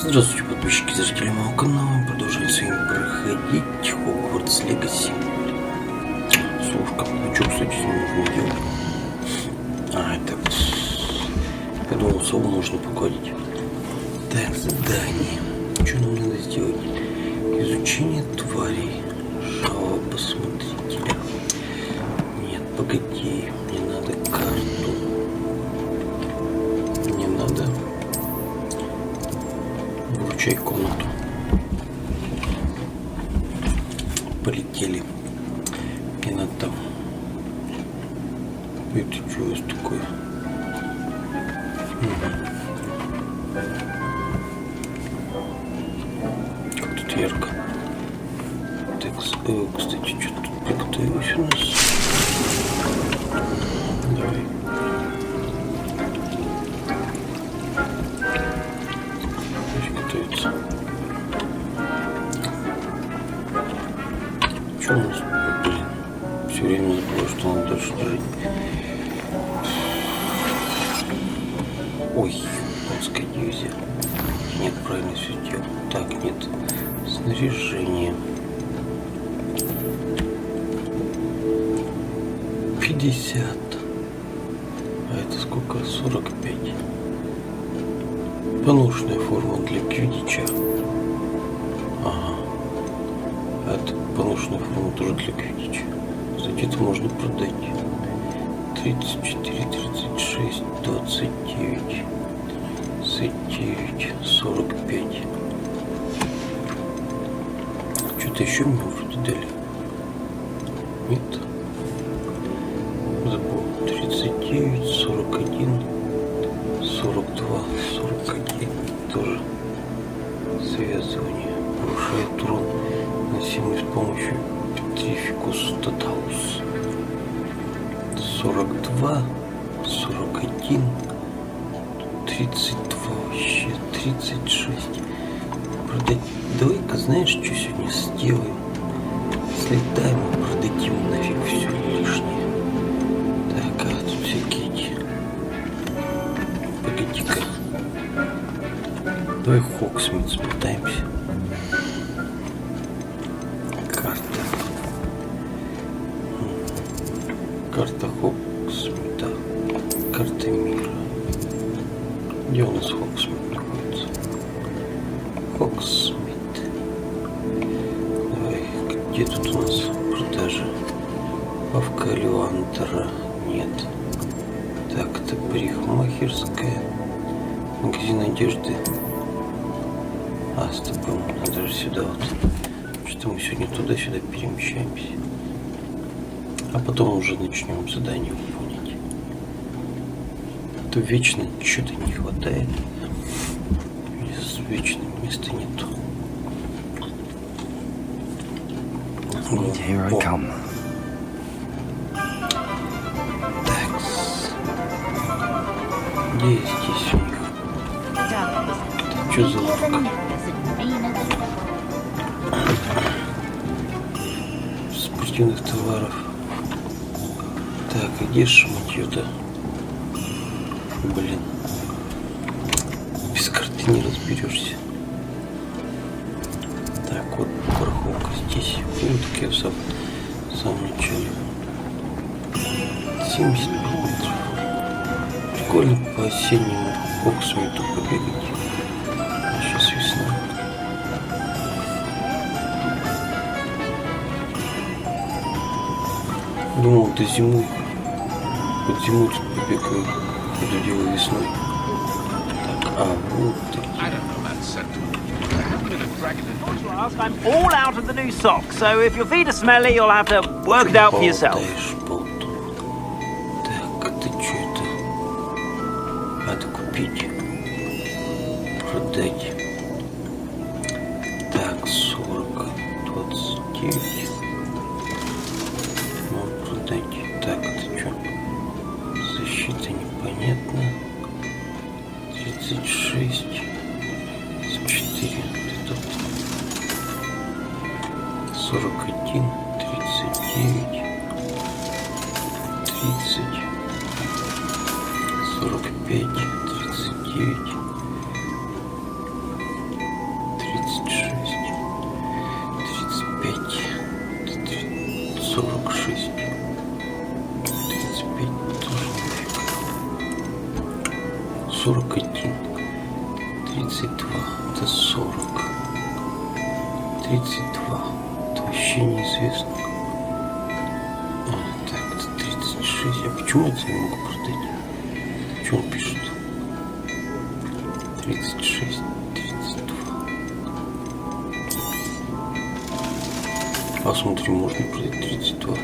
Здравствуйте, подписчики и зрители моего канала. Продолжаем с вами проходить Hogwarts Legacy. Слушка, ну что, кстати, с ним нужно делать? Это... Я думал, сову можно погладить. Так, задание. Что нам надо сделать? Изучение тварей. Жалоба смотрителя. Нет, погоди. Мне надо карту. Мне надо... Вручай комнату. Полетели. Мне надо там. Это что у вас такое? Как тут ярко. Так, кстати, что тут приготовилось у нас? Давай. Готовится. Что у нас? Блин, все время забываю, что нам дальше жить. Ой, японская дивизия. Нет, правильно все делал. Так, нет. Снаряжение. 50. А это сколько? 45. Поношенная форма для квиддича. Ага. А это поношенная форма тоже для квиддича. Кстати, это можно продать. 34, 36, 29, 39, 45. Что-то еще мне вроде дали. Нет. Забыл. 39, 41, 42, 41. Тоже связывание. Повышает урон, наносимый с помощью петрификус тоталус. 42, 41, 32 вообще, 36. Продать. Давай-ка, знаешь, что сегодня сделаем? Слетаем и продадим нафиг все лишнее. Так, а тут всякие эти. Погоди-ка. Давай Хогсмид смотаемся. Карта. Карта Хогсмида. Карта мира. Где у нас Хогсмид находится? Хогсмид. Давай, где тут у нас продажа? Лавка Люантера. Нет. Так, это парикмахерская. Магазин одежды. С тобой надо же сюда вот. Что мы сегодня туда-сюда перемещаемся. А потом уже начнем задание выполнять. А то вечно что-то не хватает. Вечно места нету. Here I come. Такс. Где здесь у них? Это что за лавка? Спортивных товаров. Так, а где шматьё-то? Блин. Без карты не разберешься. Так, вот парковка здесь. Ну, так я в самом начале. 75 метров. Прикольно по осеннему Хогсмиду побегать. Сейчас весна. Думал, до зимы. Под зимой тут побегаю. Это дело весной. Так, вот такие. I'm all out of the new socks, so if your feet are smelly, you'll have to work it out for yourself. Так, это что это? Надо купить. Продать. Так, 40, 29. Ну, продать. Так, это что? Защита непонятна. 36. 4. Это 41, 39, 30, 45, 39, 46. 35 тоже нафиг. 41. 32. Это 40. 32. Это вообще неизвестно. Так, это 36. А почему это не могу продать? Что он пишет? 36. 32. А смотри, можно продать 32.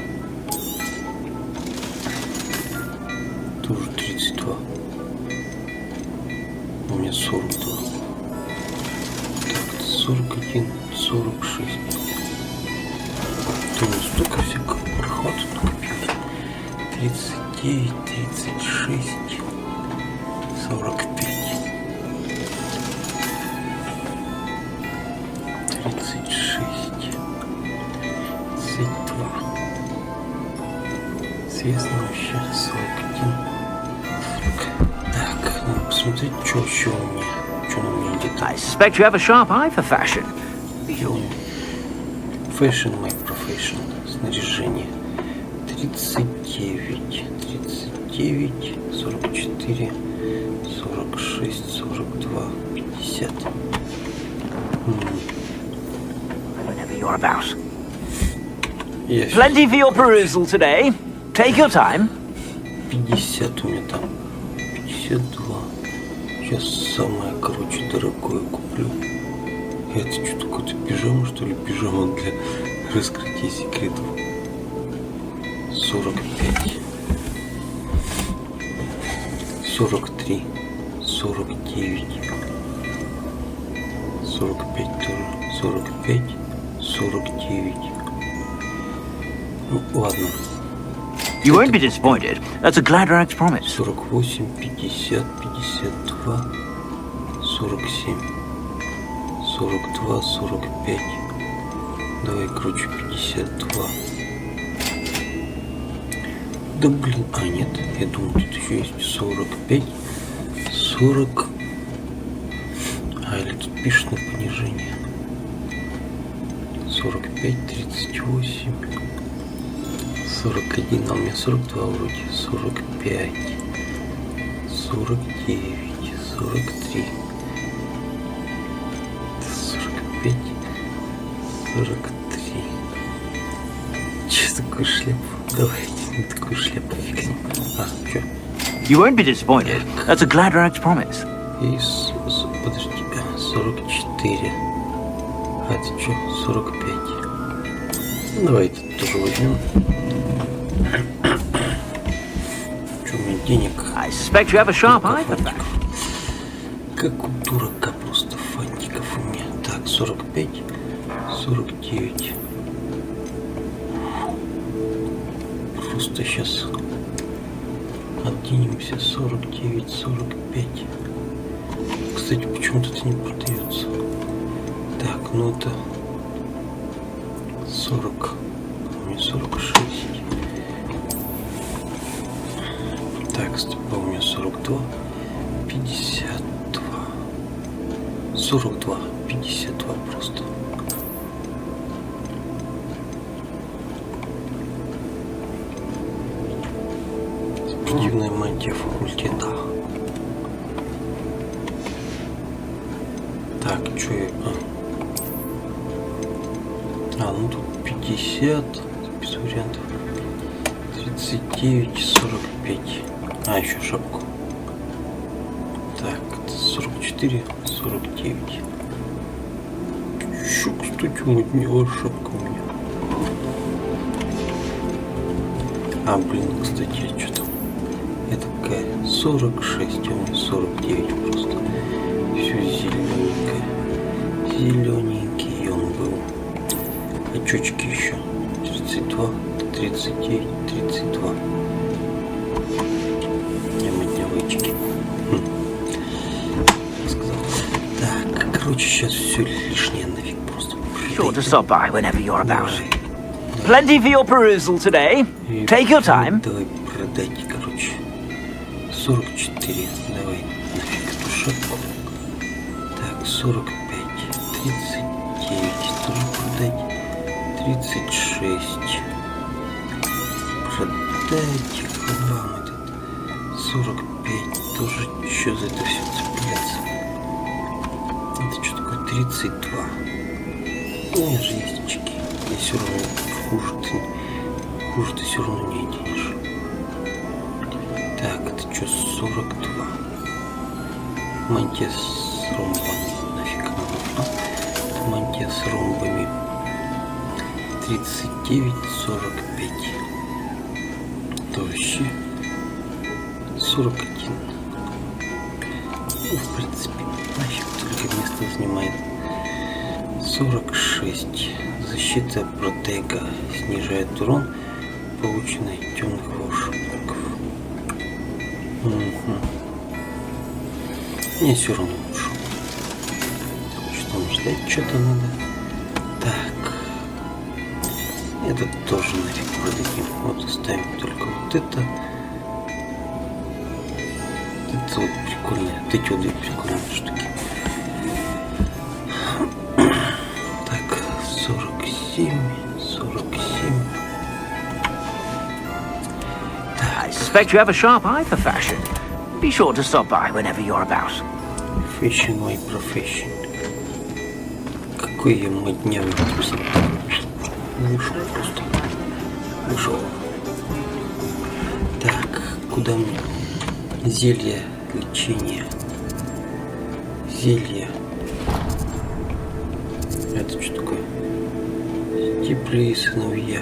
Тоже 32. У меня 42. Так, 41, 46. То есть столько всякого прохвата накопилось. 39, 36, 45. 36. 32. Известно вообще 41. 40. Так, надо посмотреть, что еще у меня. Что на меня идет. I suspect you have a sharp eye for fashion. Fashion my profession. Снаряжение. 39. 39. 44. 46. 42. 50. Whenever you're about. Я Plenty for your perusal today. Take your time. 50 у меня там. 52. Сейчас самое, короче, дорогое куплю. Это что, какой-то пижама, что ли? Пижама для раскрытия секретов. 45. 43. 49. 45 тоже. 45. 49. Ну, ладно. You won't be disappointed. That's a Gladrax promise. 48, 50, 52, 47, 42, 45. Давай, короче, 52. Да блин, а нет, я думаю, тут еще есть 45, 40. А, или тут пишет на понижение. 45, 38. 41, а у меня 42 вроде, 45, 49, 43, 45, 43. Че такую шляпу? Давайте такую шляпу фиксим. А, что? You won't be disappointed. That's a Gladrax promise. И подожди, 44. А это что? 45. Ну, давай это тоже возьмем. Что у меня денег? I suspect you have a sharp eye for fashion. Как у дурака просто фантиков у меня. Так, 45, 49. Просто сейчас отденемся. 49, 45. Кстати, почему-то это не продается. Так, ну это 40. У меня 46. Так, стоп, у меня 42. 52. 42. 52 просто. Спортивная мантия факультета. Так, что я... ну тут 50, без вариантов. 39, 45. А, еще шапку. Так, 44, 49. Еще, кстати, моднела шапка у меня. А, блин, кстати, что там? Это какая? 46, а у меня 49 просто. Все зелененькое. Зелененький он был. Очечки еще. 32, 39, 32. Я моднявычки. Сказал. Так, короче, сейчас все лишнее нафиг просто. Sure to stop by whenever you're about. Plenty for your perusal today. Take your time. Давай продать, короче. 44. Давай нафиг эту шапку. Так, 45, 39. Тоже продать. 36. Продать вам этот 45. Тоже еще за это все цепляется. Это что такое? 32. Нет же есть очки. И все равно хуже ты все равно не оденешь. Так, это что, 42. Мантия с ромбами. Нафиг она нужна. Мантия с ромбами. 39, 45. Вообще 41. Ну, в принципе, нафиг только место занимает. 46. Защита протега снижает урон, полученный от темных волшебников. Мне все равно лучше. Что нам ждать? Что-то надо. Так. Этот тоже нафиг продадим. Вот оставим только вот это. Это вот прикольные. Вот эти вот две прикольные штуки. Так, 47. 47. I suspect you have a sharp eye for fashion. Be sure to stop by whenever you're about. Fashion my profession. Какой я моднявый вкусный. Вышел просто. Вышел. Так, куда мне? Зелье лечения. Зелье. Это что такое? Теплые сыновья.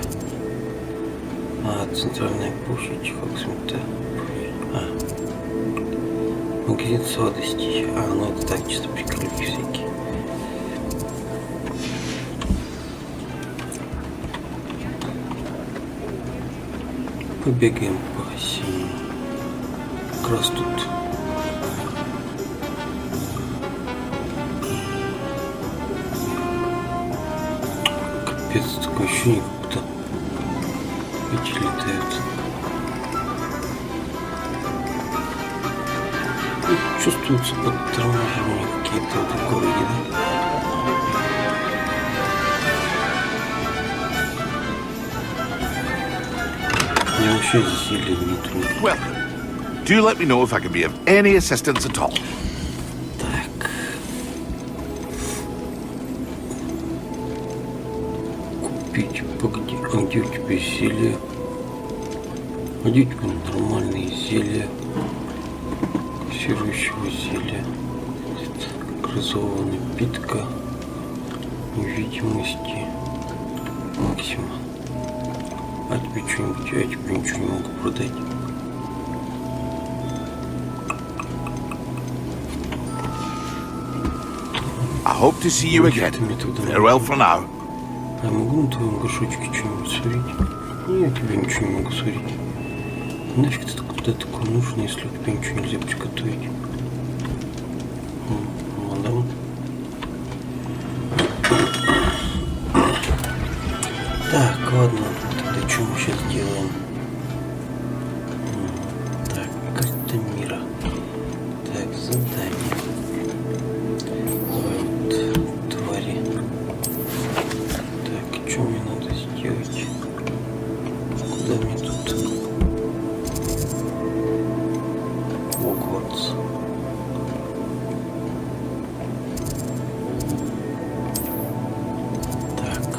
Центральная площадь Хогсмида. Магазин сладостей. Ну это так, чисто приколюки всякие. Побегаем по осени. Как раз тут. Капец, такое ощущение, как будто эти летают. И чувствуются подторможения какие-то в этом городе, да? Вообще зелья нету. Well, do let me know if I can be of any assistance at all. Так. Купить. Погоди, а где у тебя зелья? А где у тебя нормальные зелья? Кассирующего зелья. Газованная напитка. Невидимости. Максимум. А тебе что-нибудь, я тебе ничего не могу продать. I hope to see you again. Farewell for now. А я могу на твоем горшочке что-нибудь сварить? Нет, я тебе ничего не могу сварить. Нафиг ты куда такое нужно, если у тебя ничего нельзя приготовить? Мадам. Так, ладно. Тогда что мы сейчас делаем? Так, карта мира. Так, задание. Вот, твари. Так, что мне надо сделать? Куда мне тут? Хогвартс. Так.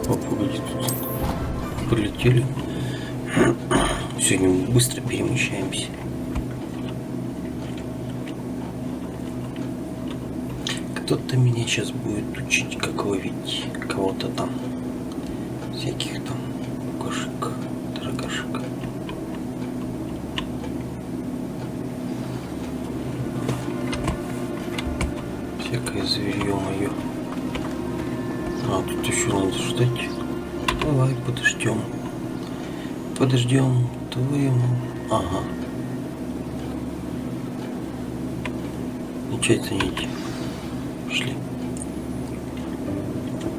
Погоди, тут полетели. Сегодня мы быстро перемещаемся. Кто-то меня сейчас будет учить, как ловить кого-то там. Всяких там кошек, дорогашек. Всякое зверье мое. Тут еще надо ждать. Давай подождем. Подождем твоему. Ага. Начать занятие. Пошли.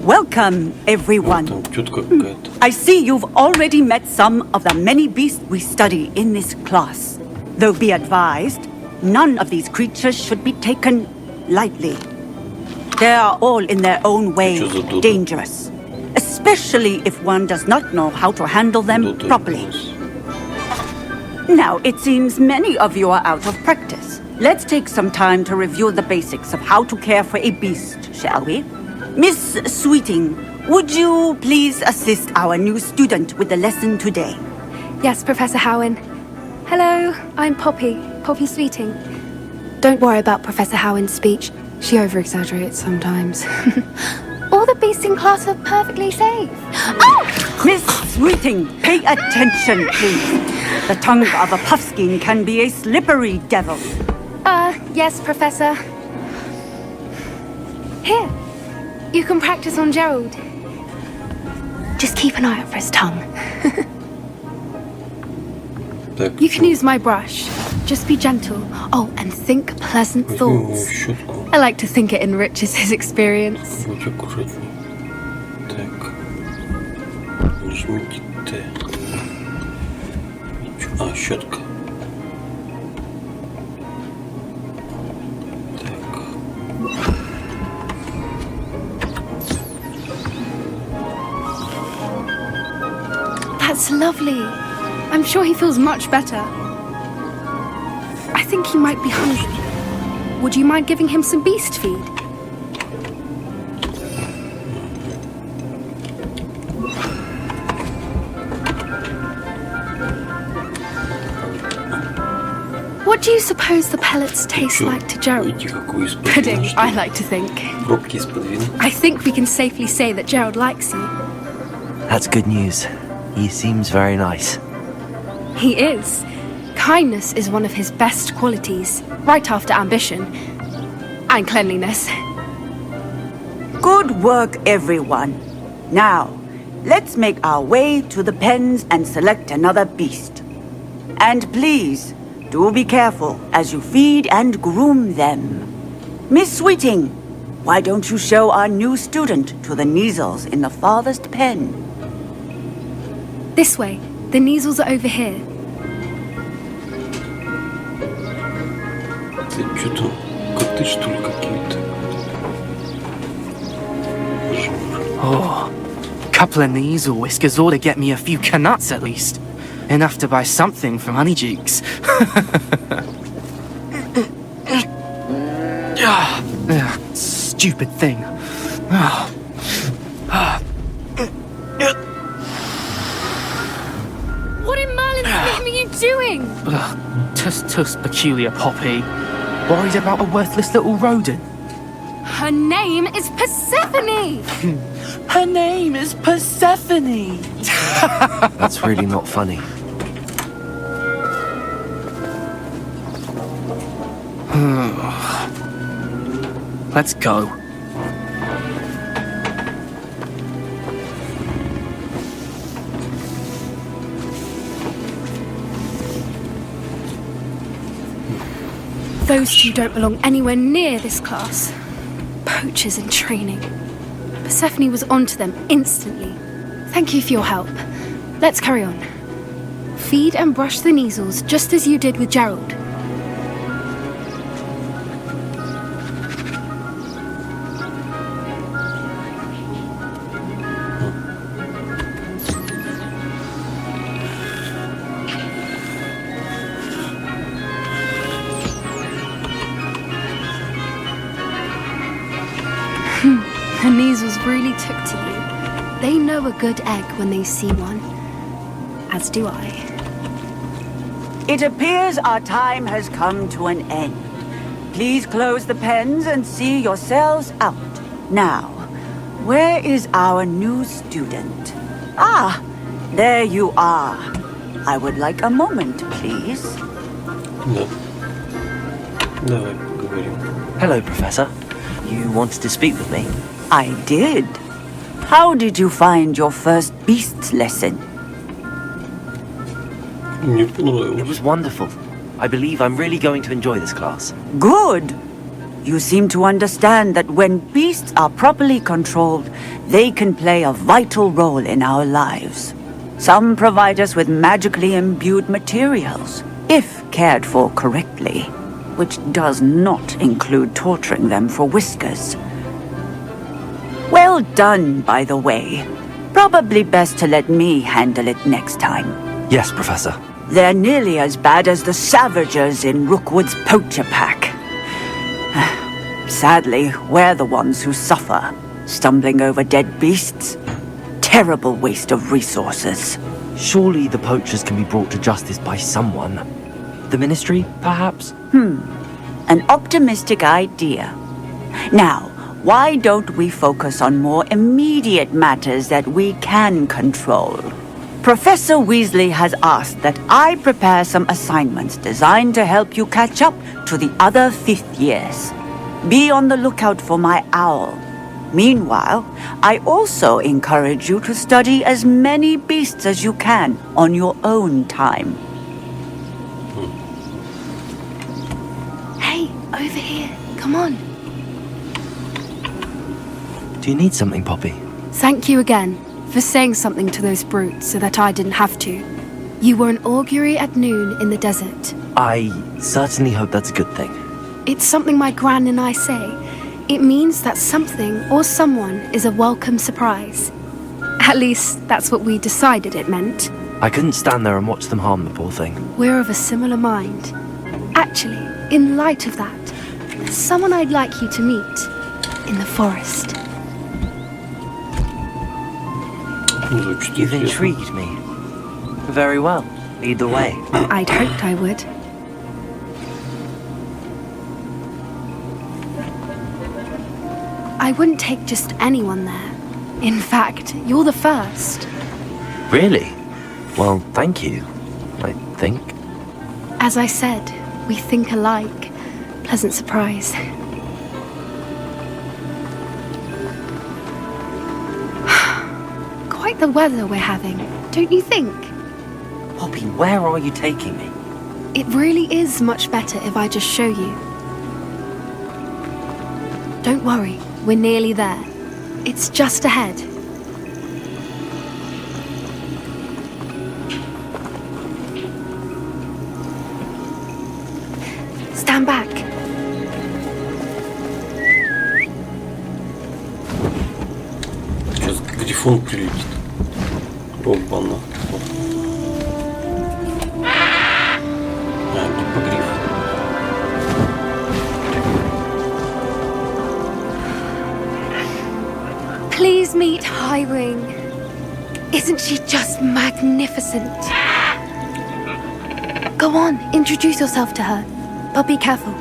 Welcome, everyone. Там тетка какая-то. I see you've already met some of the many beasts we study in this class. Though be advised, none of these creatures should be taken lightly. They are all in their own way dangerous, especially if one does not know how to handle them properly. Now, it seems many of you are out of practice. Let's take some time to review the basics of how to care for a beast, shall we? Miss Sweeting, would you please assist our new student with the lesson today? Yes, Professor Howen. Hello, I'm Poppi Sweeting. Don't worry about Professor Howen's speech. She over-exaggerates sometimes. All the beasts in class are perfectly safe. Oh! Miss Sweeting, pay attention, please. The tongue of a puffskein can be a slippery devil. Yes, Professor. Here, you can practice on Gerald. Just keep an eye out for his tongue. You can use my brush. Just be gentle. Oh, and think pleasant thoughts. I like to think it enriches his experience. Будь аккуратней. Так. Нажмите Т. А, щетка. Так. That's lovely. I'm sure he feels much better. I think he might be hungry. Would you mind giving him some beast feed? What do you suppose the pellets taste like to Gerald? Pudding, I like to think. I think we can safely say that Gerald likes you. That's good news. He seems very nice. He is. Kindness is one of his best qualities, right after ambition and cleanliness. Good work, everyone. Now, let's make our way to the pens and select another beast. And please, do be careful as you feed and groom them. Miss Sweeting, why don't you show our new student to the Neasels in the farthest pen? This way. The Neasels are over here. Это что-то коты, что ли, какие-то? Oh, couple of knees or whiskers ought to get me a few canuts at least. Enough to buy something from Honeyjeeks. Stupid thing. What in Merlin's name are you doing? Tuss peculiar Poppy. Worried about a worthless little rodent. Her name is Persephone! Her name is Persephone! That's really not funny. Let's go. Those two don't belong anywhere near this class. Poachers in training. Persephone was onto them instantly. Thank you for your help. Let's carry on. Feed and brush the Neasels just as you did with Gerald. The Neasels really took to you. They know a good egg when they see one. As do I. It appears our time has come to an end. Please close the pens and see yourselves out. Now, where is our new student? Ah, there you are. I would like a moment, please. Да. Давай поговорим. Hello, Professor. You wanted to speak with me? I did. How did you find your first beasts lesson? Мне It понравилось. was wonderful. I believe I'm really going to enjoy this class. Good. You seem to understand that when beasts are properly controlled, they can play a vital role in our lives. Some provide us with magically imbued materials, if cared for correctly. which does not include torturing them for whiskers. Well done, by the way. Probably best to let me handle it next time. Yes, Professor. They're nearly as bad as the Savagers in Rookwood's poacher pack. Sadly, we're the ones who suffer, stumbling over dead beasts. Terrible waste of resources. Surely the poachers can be brought to justice by someone. The Ministry, perhaps? An optimistic idea. Now, why don't we focus on more immediate matters that we can control? Professor Weasley has asked that I prepare some assignments designed to help you catch up to the other 5th years. Be on the lookout for my owl. Meanwhile, I also encourage you to study as many beasts as you can on your own time. Hey, over here. Come on. Do you need something, Poppy? Thank you again for saying something to those brutes so that I didn't have to. You were an augury at noon in the desert. I certainly hope that's a good thing. It's something my gran and I say. It means that something or someone is a welcome surprise. At least, that's what we decided it meant. I couldn't stand there and watch them harm the poor thing. We're of a similar mind. Actually, in light of that, there's someone I'd like you to meet in the forest. You've intrigued me. Very well. Either way. I'd hoped I would. I wouldn't take just anyone there. In fact, you're the first. Really? Well, thank you. I think. As I said, we think alike. Pleasant surprise. Quite the weather we're having, don't you think? Poppy, where are you taking me? It really is much better if I just show you. Don't worry, we're nearly there. It's just ahead. Stand back. Сейчас грифон прилетит. Опа-на. Гиппогриф. Please meet Highwing. Isn't she just magnificent? Go on, introduce yourself to her. But be careful.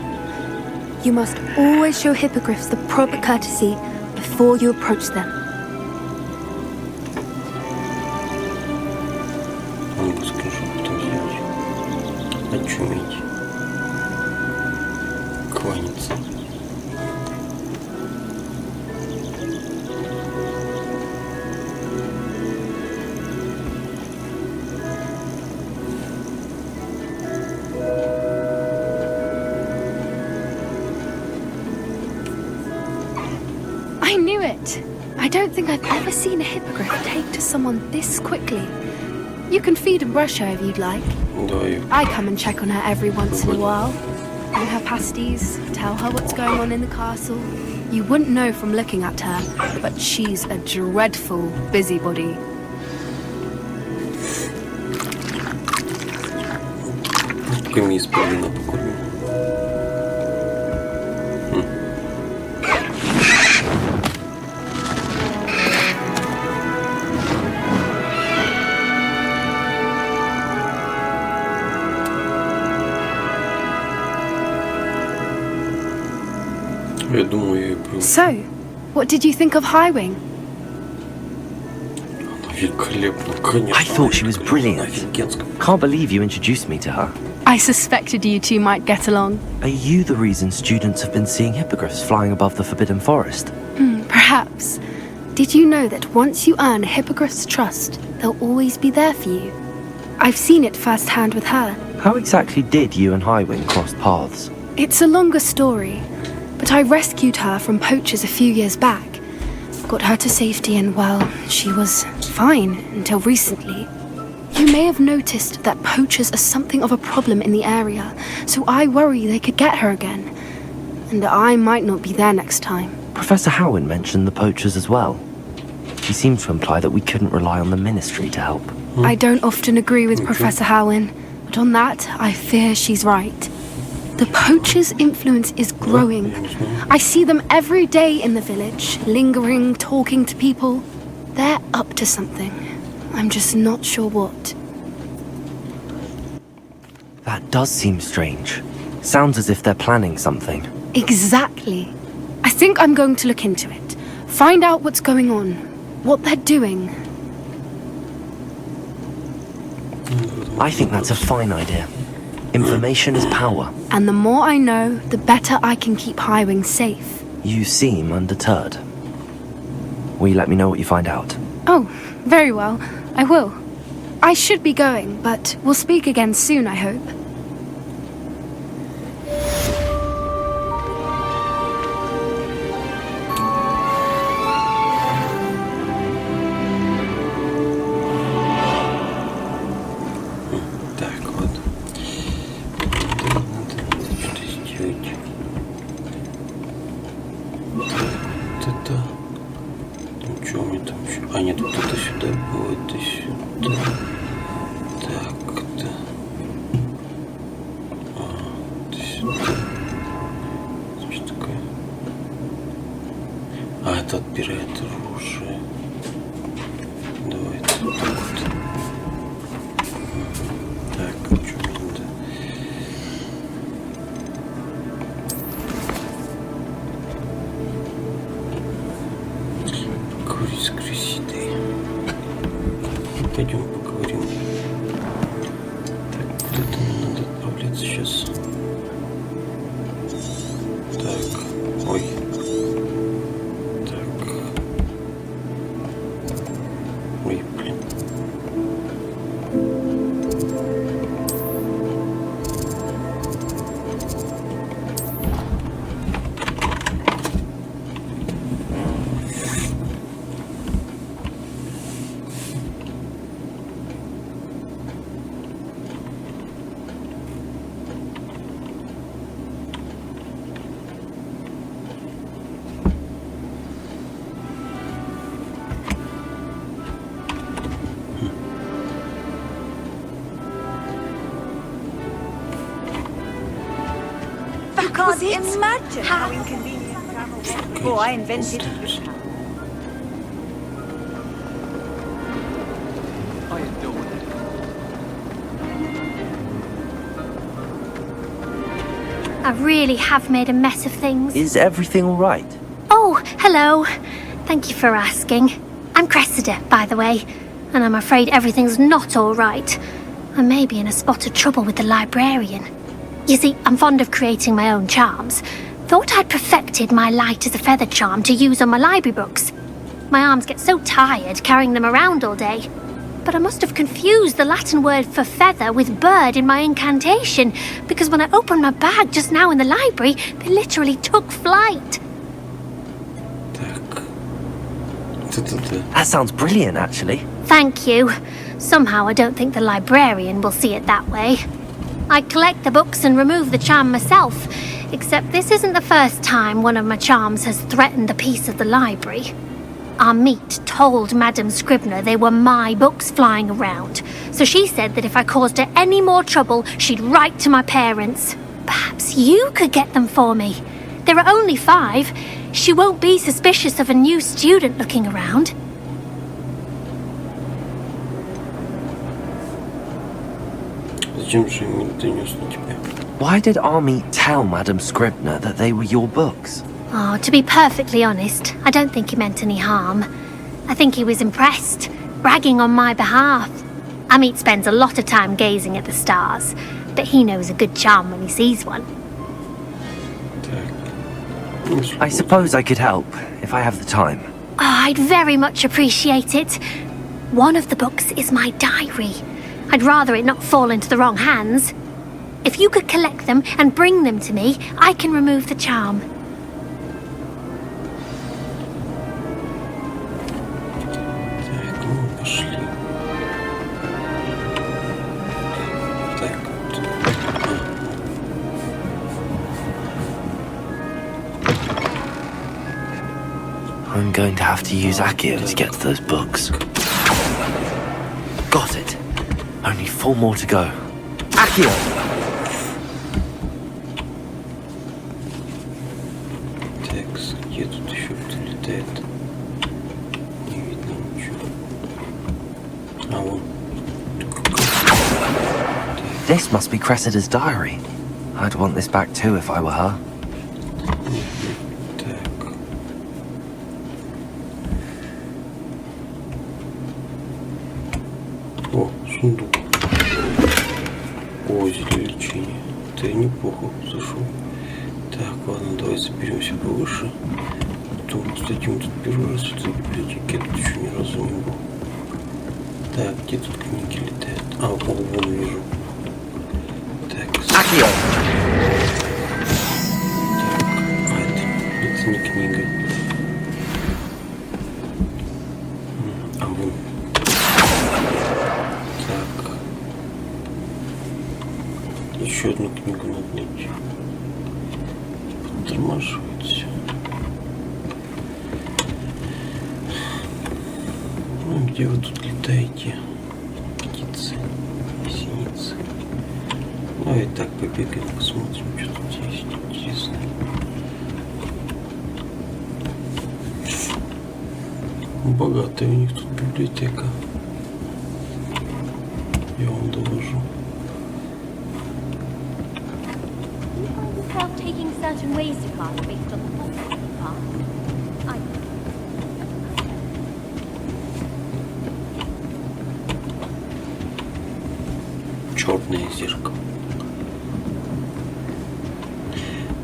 You must always show hippogriffs the proper courtesy before you approach them. Скажу, потом сделать. Очуметь. Кланяться. I knew it! I don't think I've ever seen a hippogriff take to someone this quickly. You can feed and brush her if you'd like. Давай. I come and check on her every once in a while. Bring her pasties, tell her what's going on in the castle. You wouldn't know from looking at her, but she's a dreadful busybody. Только мисс Полина покормим. Я думаю, я и был. So, what did you think of Highwing? Великолепно, конечно. I thought she was brilliant. Офигенско. Can't believe you introduced me to her. I suspected you two might get along. Are you the reason students have been seeing hippogriffs flying above the Forbidden Forest? Perhaps. Did you know that once you earn a hippogriff's trust, they'll always be there for you? I've seen it firsthand with her. How exactly did you and Highwing cross paths? It's a longer story, but I rescued her from poachers a few years back. Got her to safety and, well, she was fine until recently. You may have noticed that poachers are something of a problem in the area, so I worry they could get her again. And I might not be there next time. Professor Howen mentioned the poachers as well. He seemed to imply that we couldn't rely on the Ministry to help. I don't often agree with Professor Howen, but on that, I fear she's right. The poachers' influence is growing. I see them every day in the village, lingering, talking to people. They're up to something. I'm just not sure what. That does seem strange. Sounds as if they're planning something. Exactly. I think I'm going to look into it. Find out what's going on, what they're doing. I think that's a fine idea. Information is power. And the more I know, the better I can keep Highwing safe. You seem undeterred. Will you let me know what you find out? Oh, very well. I will. I should be going, but we'll speak again soon, I hope. Так вот. Надо что-то сделать. Вот это. Ну что у меня там еще? А нет, вот это сюда было, это сюда. Так, это. Это сюда. Что такое? Это отбирает оружие. Давайте вот так вот. Так, что мне надо? Поговорить с Крессидой. Пойдем поговорим. Так, куда-то мне надо отправляться сейчас. Так, ой. Так. Ой, блин. You can't imagine how inconvenient travel was before I invented this. I really have made a mess of things. Is everything all right? Oh, hello. Thank you for asking. I'm Cressida, by the way, and I'm afraid everything's not all right. I may be in a spot of trouble with the librarian. You see, I'm fond of creating my own charms. Thought I'd perfected my light as a feather charm to use on my library books. My arms get so tired carrying them around all day. But I must have confused the Latin word for feather with bird in my incantation, because when I opened my bag just now in the library, they literally took flight. Так. That sounds brilliant, actually. Thank you. Somehow I don't think the librarian will see it that way. I collect the books and remove the charm myself, except this isn't the first time one of my charms has threatened the peace of the library. Our meet told Madame Scribner they were my books flying around, so she said that if I caused her any more trouble, she'd write to my parents. Perhaps you could get them for me. There are only 5. She won't be suspicious of a new student looking around. Зачем же им донес на тебя? Why did Army tell Madame Scribner that they were your books? Oh, to be perfectly honest, I don't think he meant any harm. I think he was impressed, bragging on my behalf. Amit spends a lot of time gazing at the stars, but he knows a good charm when he sees one. I suppose I could help, if I have the time. Oh, I'd very much appreciate it. One of the books is my diary. I'd rather it not fall into the wrong hands. If you could collect them and bring them to me, I can remove the charm. Так, ну пошли. I'm going to have to use Accio to get to those books. Got it. Only 4 more to go. Accio! Так, где тут еще кто летает? Не видно ничего. А вон. This must be Cressida's diary. I'd want this back too if I were her. Так. О, сундук. О, зелечение. Это неплохо зашел. Так, ладно, давай заберемся повыше. Потом, кстати, мы тут первый раз в этой библиотеке, я тут еще ни разу не был. Так, где тут книги летают? А, вон вижу. Так, Accio! это не книга. А вон. Так. Еще одну книгу надо найти. Подтормаживает все. Ну, где вы тут летаете? Птицы, синицы. Ну и так побегаем, посмотрим, что тут есть интересное. Богатая у них тут библиотека. Я вам доложу. Taking certain ways to pass based on the possible path. Черное зеркало.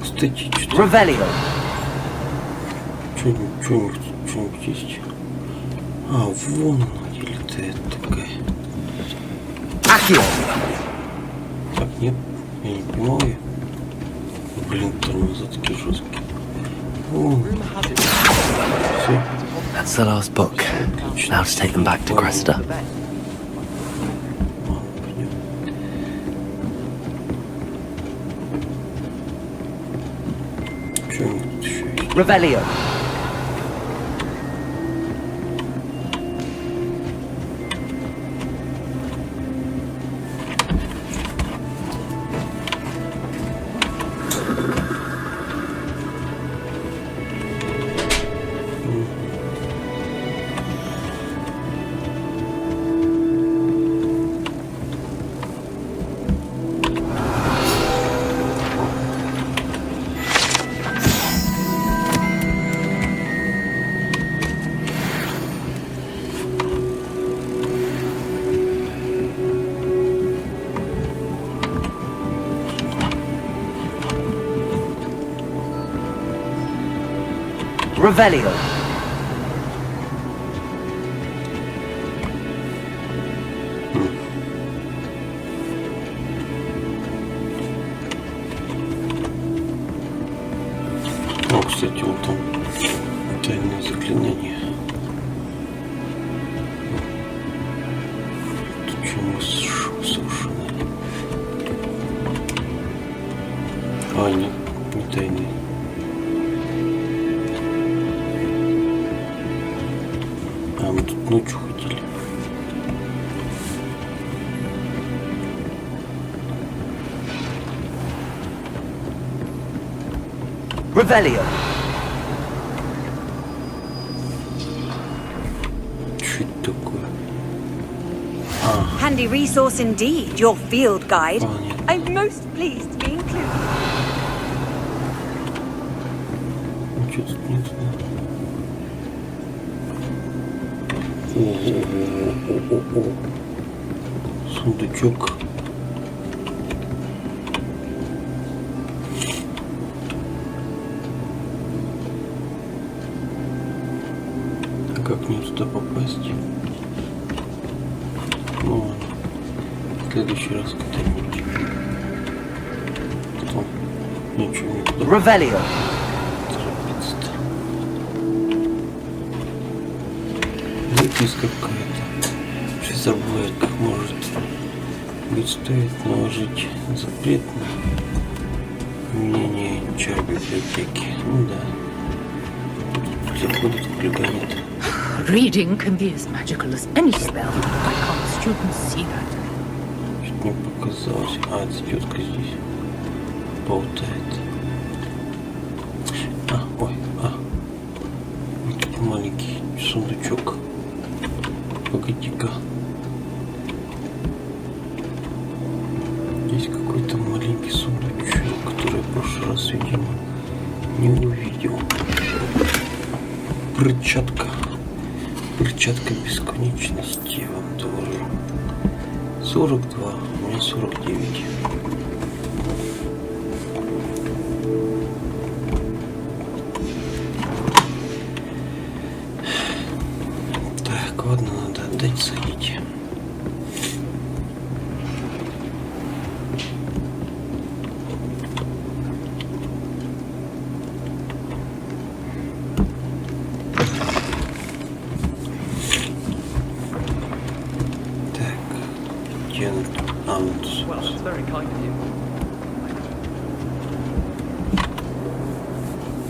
Кстати, что-то... Revelio! Что у них тут что-нибудь есть? А, вон она где летает такая. Accio! Так, нет, я не понимал ее. Блин, тормоза такие жесткие. Вон. Все. That's the last book. Now to take them back to Cressida. Что у них тут еще есть? Revelio! Revelio! О, кстати, вот там тайное заклинание. Тут что-нибудь совершенно. А, нет, не тайное. А, мы тут ночью ходили. Revelio! Что это такое? Handy resource indeed, your field guide. А, нет. I'm most pleased to be included. Ничего тут нет. О-о-о-о-о-о. Сундучок. А как мне туда попасть? Ну ладно. В следующий раз когда-нибудь. Потом ничего не туда. Revelio! Торопиться-то. Записка какая-то. Все забывает, как может быть, стоит наложить запрет на применение чар библиотеки. Ну да. заходит, хулиганит. Reading can be as magical as any spell. Why can't students see that? Чуть не показалось. А, это тетка здесь болтает. Ой. Вот тут маленький сундучок. Погоди-ка. Есть какой-то маленький сундучок, который я в прошлый раз, видимо, не увидел. Перчатка бесконечности, я вам доложу. 42, у меня 49. Так, ладно, надо отдать, садить.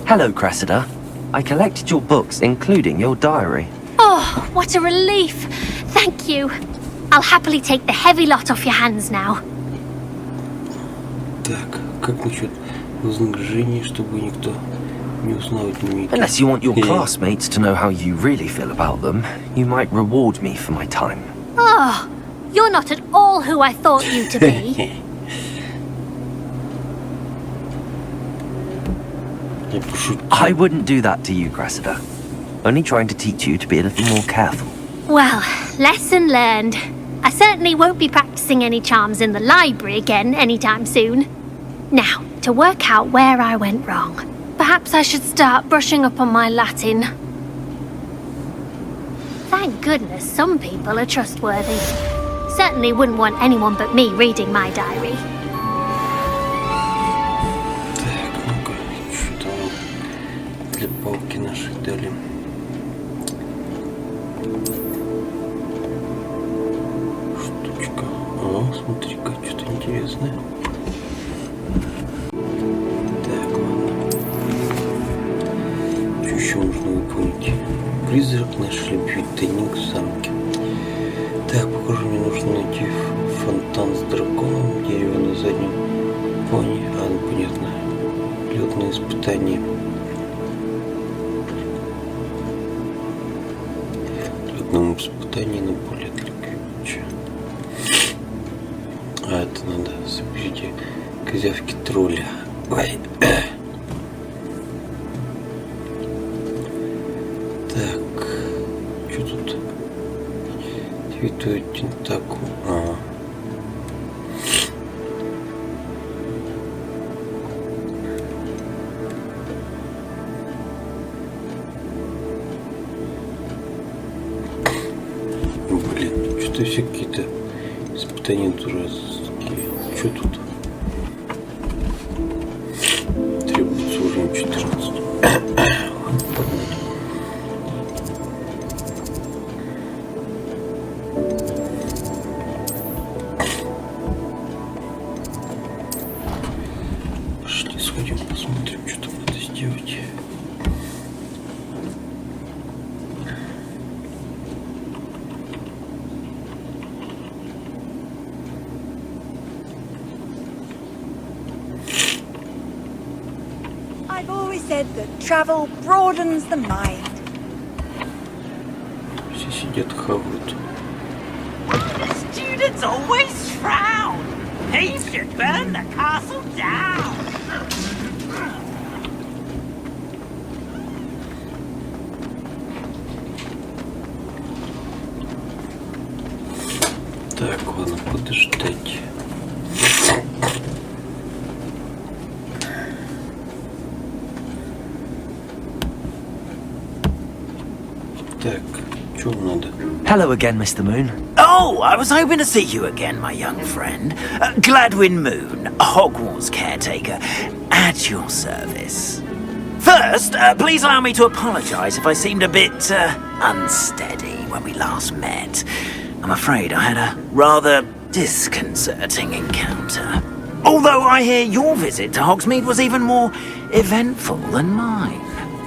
Hello, Cressida. I collected your books, including your diary. Oh, what a relief. Thank you. I'll happily take the heavy lot off your hands now. Так, как насчет вознаграждения, чтобы никто не узнал от меня? Unless you want your classmates to know how you really feel about them, you might reward me for my time. Oh, you're not at all who I thought you to be. I wouldn't do that to you, Cressida. Only trying to teach you to be a little more careful. Well, lesson learned. I certainly won't be practicing any charms in the library again anytime soon. Now, to work out where I went wrong. Perhaps I should start brushing up on my Latin. Thank goodness some people are trustworthy. Certainly wouldn't want anyone but me reading my diary. Так, ну-ка, что там для палки нашей дали? Штучка. О, смотри-ка, что-то интересное. Так, ладно. Что еще нужно выполнить? Призрак наш любви, тайник в замке. Так, похоже, мне нужно найти фонтан с драконом, дерево на заднем фоне. Ну понятно. Лётное испытание. Лётном испытании на поле для квича. Это надо соберите козявки тролля. Ой. Так, что тут? Твитует тентаку. Блин, что-то все какие-то испытания дурацкие. Что тут? Требуется уровень 14. Пошли, сходим, посмотрим, что там надо сделать. I've always said that travel broadens the mind. Все сидят, хавают. Students always frown. He should burn the castle down. Так, ладно, подождать. Так, что надо? Hello again, Mr. Moon. Oh, I was hoping to see you again, my young friend. Gladwin Moon, Hogwarts caretaker, at your service. First, please allow me to apologise if I seemed a bit unsteady when we last met. I'm afraid I had a rather disconcerting encounter. Although I hear your visit to Hogsmid was even more eventful than mine.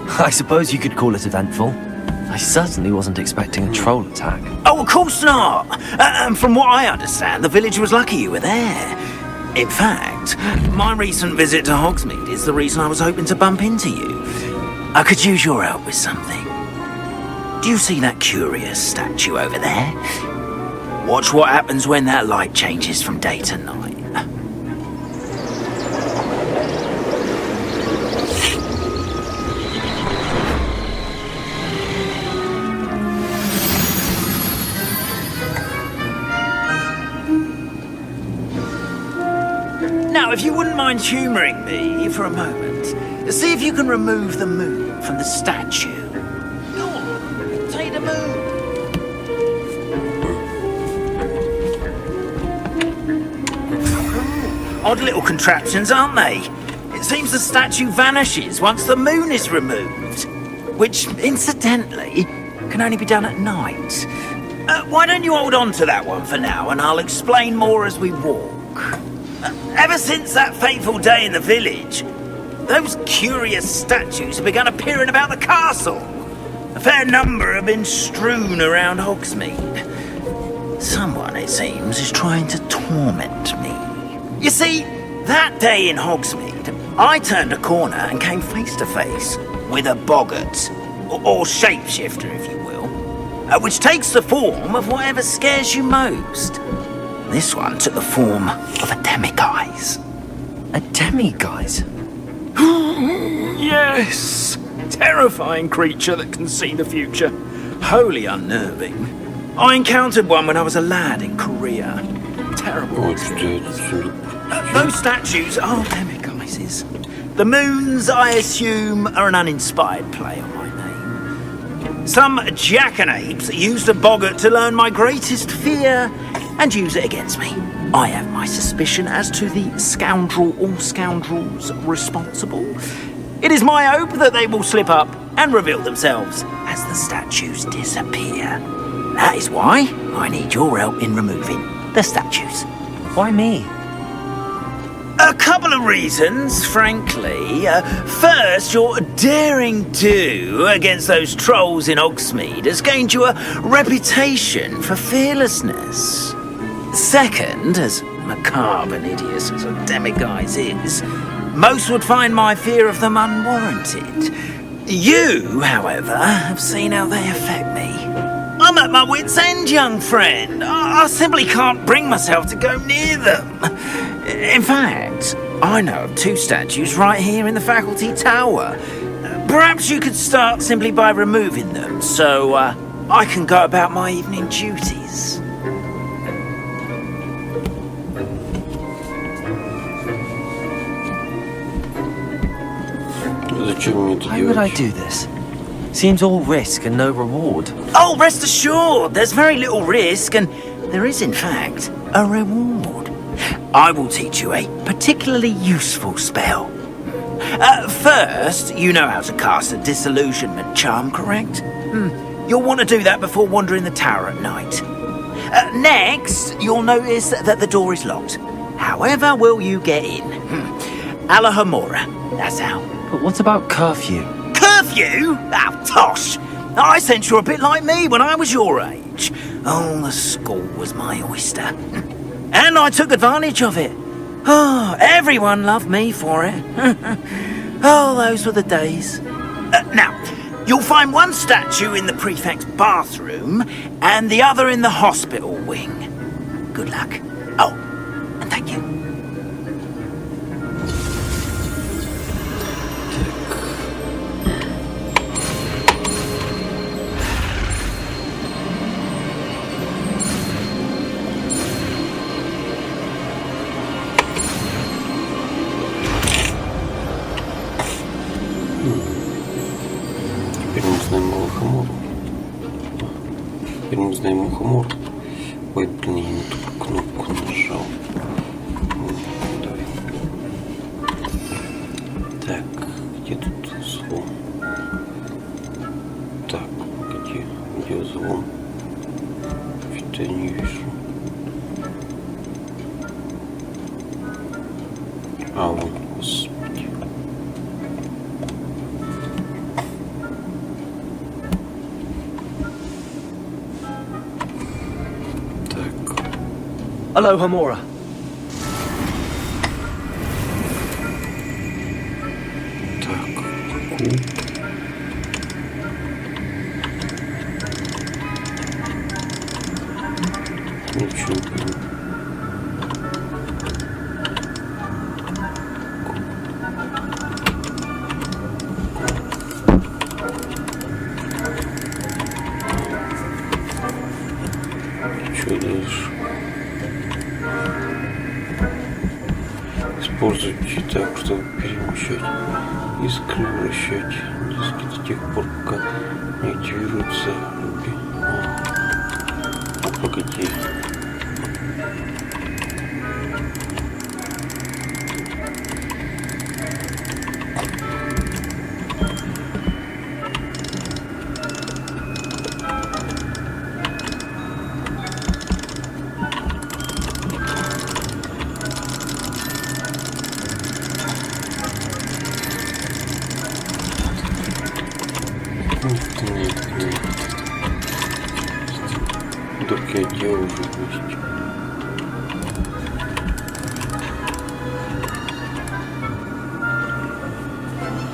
I suppose you could call it eventful. I certainly wasn't expecting a troll attack. Oh, of course not! And from what I understand, the village was lucky you were there. In fact, my recent visit to Hogsmid is the reason I was hoping to bump into you. I could use your help with something. Do you see that curious statue over there? Watch what happens when that light changes from day to night. Now, if you wouldn't mind humouring me for a moment, see if you can remove the moon from the statue. Go on, take the moon. Odd little contraptions, aren't they? It seems the statue vanishes once the moon is removed, which, incidentally, can only be done at night. Why don't you hold on to that one for now, and I'll explain more as we walk. Ever since that fateful day in the village, those curious statues have begun appearing about the castle. A fair number have been strewn around Hogsmid. Someone, it seems, is trying to torment me. You see, that day in Hogsmid, I turned a corner and came face to face with a boggart, or shapeshifter, if you will, which takes the form of whatever scares you most. This one took the form of a demiguise. A demiguise? Yes! Terrifying creature that can see the future. Wholly unnerving. I encountered one when I was a lad in Korea. Terrible experience. Those statues are demiguises. The moons, I assume, are an uninspired play on my name. Some jackanapes used a boggart to learn my greatest fear and use it against me. I have my suspicion as to the scoundrel or scoundrels responsible. It is my hope that they will slip up and reveal themselves as the statues disappear. That is why I need your help in removing the statues. Why me? A couple of reasons, frankly. First, your daring do against those trolls in Hogsmid has gained you a reputation for fearlessness. Second, as macabre and hideous as a demiguise is, most would find my fear of them unwarranted. You, however, have seen how they affect me. I'm at my wit's end, young friend. I simply can't bring myself to go near them. In fact, I know of two statues right here in the faculty tower. Perhaps you could start simply by removing them, so I can go about my evening duties. Why would I do this? Seems all risk and no reward. Oh, rest assured, there's very little risk, and there is, in fact, a reward. I will teach you a particularly useful spell. First, you know how to cast a disillusionment charm, correct? You'll want to do that before wandering the tower at night. Next, you'll notice that the door is locked. However will you get in? Alahamora, that's how. But what about curfew? Curfew? Oh, tosh! I sense you're a bit like me when I was your age. Oh, the school was my oyster. And I took advantage of it. Oh, everyone loved me for it. Oh, those were the days. Now, you'll find one statue in the prefect's bathroom and the other in the hospital wing. Good luck. Oh, and thank you. Теперь мы знаем мухомор. Ой, блин, я не ту кнопку нажал. Давай. Так, где тут взлом? Так, где взлом? Что-то я не вижу. А, вон, господи. Aloha Mora. Ничего не понимаю. Что дальше? Используйте так, чтобы перемещать искры, вращать диски до тех пор, пока не активируется. Погоди. Только я делаю уже вместе.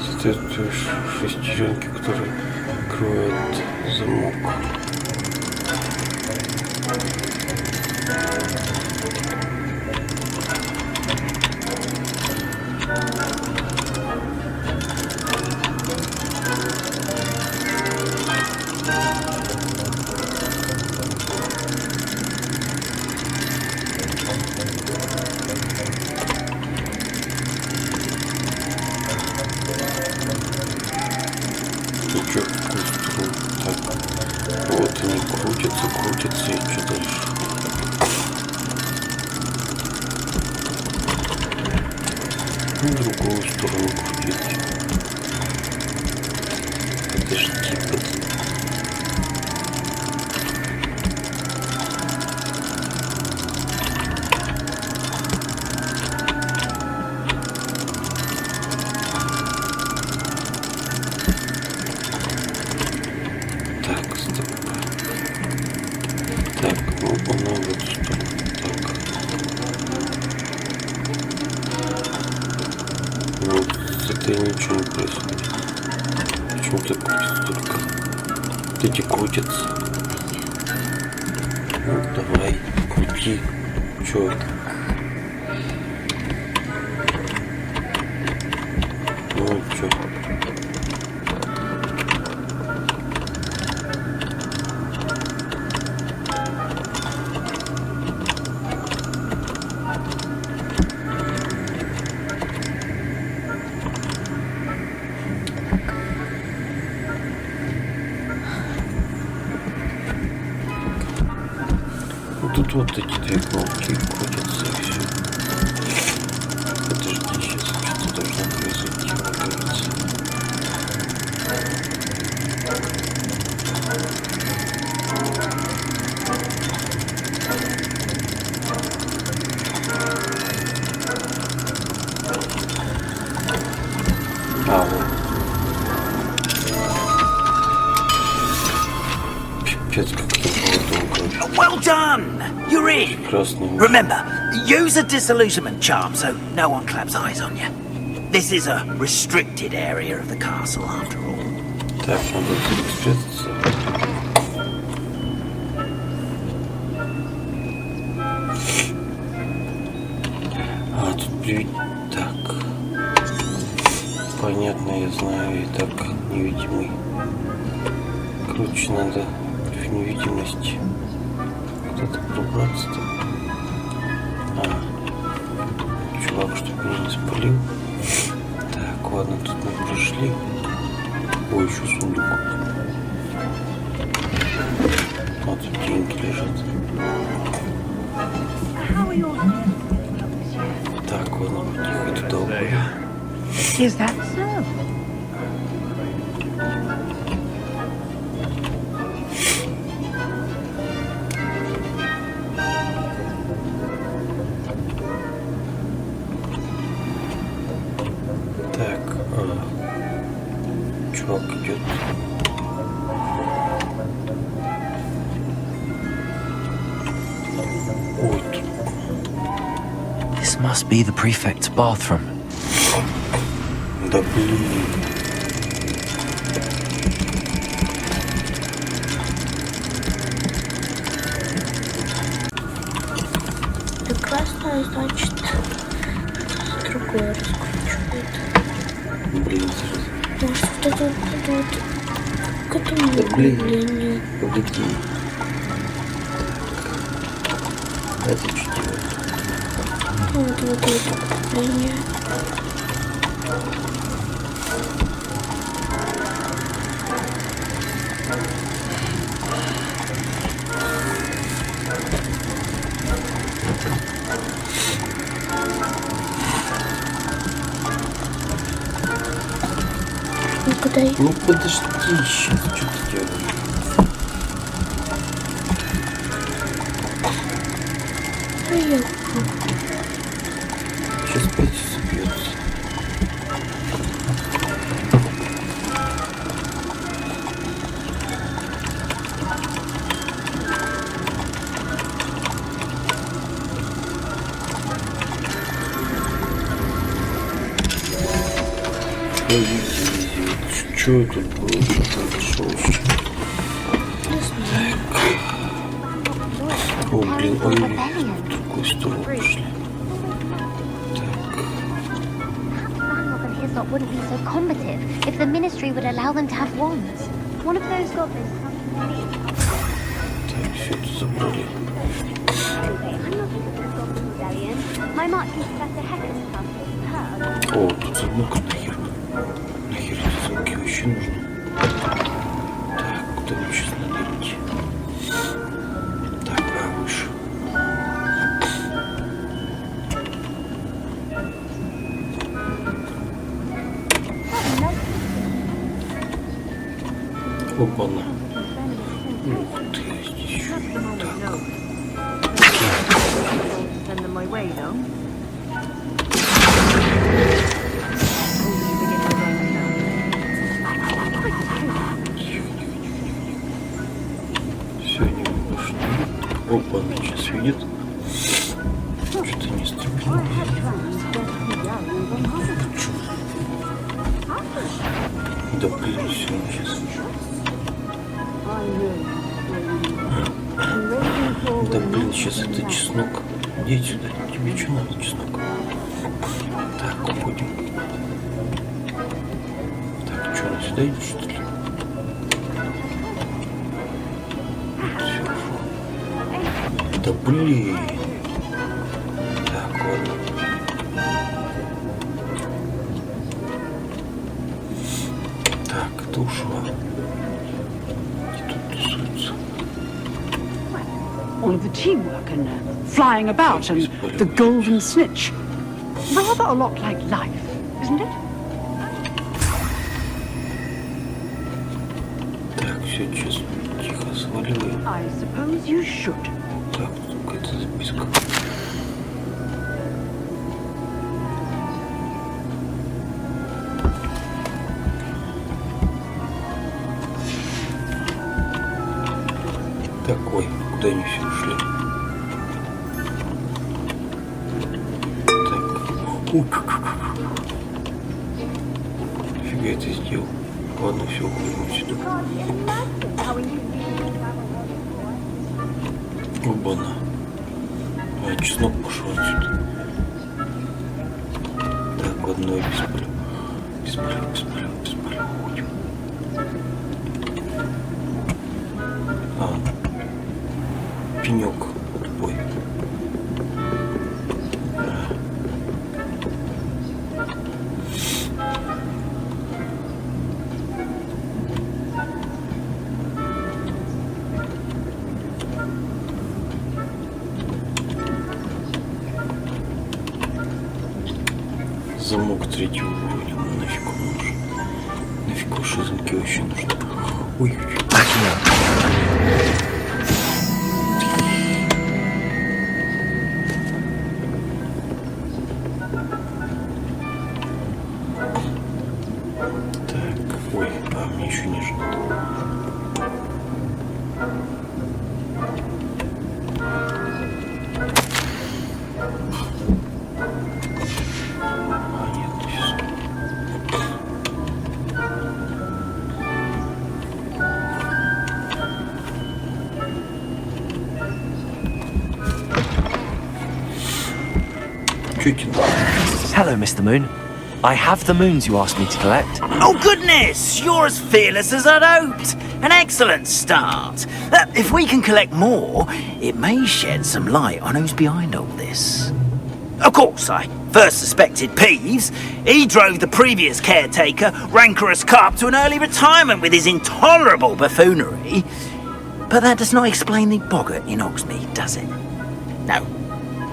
Соответствуешь шестеренки, которые открывают замок. Крутится, и что дальше? В другую сторону крутить. Подожди. Так, стоп. Так, ну, по-моему, в эту сторону. Так. Вот, с этой ничего не происходит. Почему-то крутится только. Вот эти крутятся. Ну, давай, крути. Чё это? Ну, чё? Тут вот эти две кнопки крутятся и все. Подожди, сейчас что-то должно произойти, мне кажется. А, вот. Пипец, как это было долго. Well done! You're in! Remember, use a disillusionment charm so no one claps eyes on you. This is a restricted area of the castle, after all. Так, надо спрятаться. А, тут привет. Так. Понятно, я знаю, и так невидимый. Короче, надо в невидимости куда-то пробраться-то. Чувак, чтобы меня не спалил. Так, ладно, тут мы прошли. Ой, еще сундук. Вот тут деньги лежат. Так, ладно, тихо, туда уходим. Is that so? Так, чувак идет. Ой, тут must be the prefect's bathroom. Да блин. Прекрасно, значит, другое раскручивает. Блин, может, вот это вот к этому углублению. Погоди. Это что делать? Вот это углубление. Ну подожди, сейчас что ты делаешь? Сейчас опять собьется. Что это было? Что произошло? Так. О, блин, ой, в другую сторону пошли. His lot wouldn't be so combative if the ministry would allow them to have wands. One of those goblins. Так, все это забрали. My march professor Heckers comes. О, тут звук нахер. Нахер эти звуки вообще нужны. Так, куда мне сейчас надо идти? Так, выше. Опа-на. Ух ты, здесь еще и так. Все, не пошли. Опа-на, сейчас видит. Что-то не стремно. Да блин, все, сейчас. Да блин, сейчас это чеснок. Иди сюда, тебе что надо, чеснок? Так, уходим. Так, что, она сюда идет, что ли? Все, ушел. Да блин. Так, ладно. Так, это ушла. All of the teamwork and flying about and the golden snitch. Rather a lot like life, isn't it? Так, все, честно, тихо, сваливай. I suppose you should. Так, какая-то записка. Такой, куда они все ушли? Так. Нифига это сделал. Ладно, все, уходим сюда. Оба-на. А, чеснок пошел отсюда. Так, ладно, беспалю. Беспалю. Уходим. Пенек тупой. Замок третьего уровня, ну нафиг он нужен. Нафиг уж замки вообще нужны. Ой, мне еще не ждут. Hello, Mr. Moon. I have the moons you asked me to collect. Oh, goodness! You're as fearless as I'd hoped. An excellent start. If we can collect more, it may shed some light on who's behind all this. Of course, I first suspected Peeves. He drove the previous caretaker, rancorous carp, to an early retirement with his intolerable buffoonery. But that does not explain the boggart in Hogsmid, does it? No.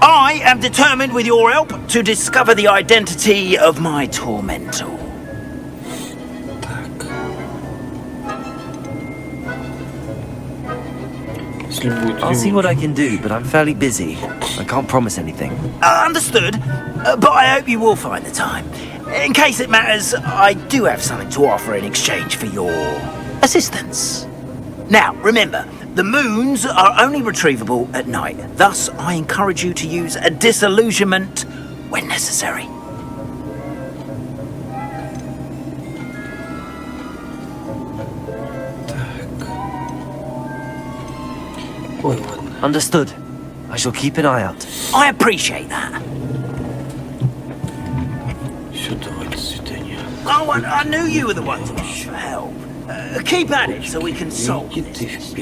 I am determined, with your help, to discover the identity of my tormentor. I'll see what I can do, but I'm fairly busy. I can't promise anything. Understood, but I hope you will find the time. In case it matters, I do have something to offer in exchange for your assistance. Now, remember, the moons are only retrievable at night. Thus, I encourage you to use a disillusionment when necessary. Understood. I shall keep an eye out. I appreciate that. Oh, I knew you were the one to ask for help. Keep at it so we can solve this.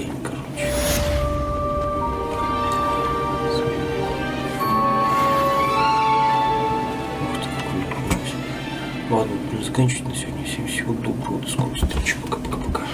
Ладно, будем заканчивать на сегодня. Всем всего доброго, до скорых встреч. Пока-пока-пока.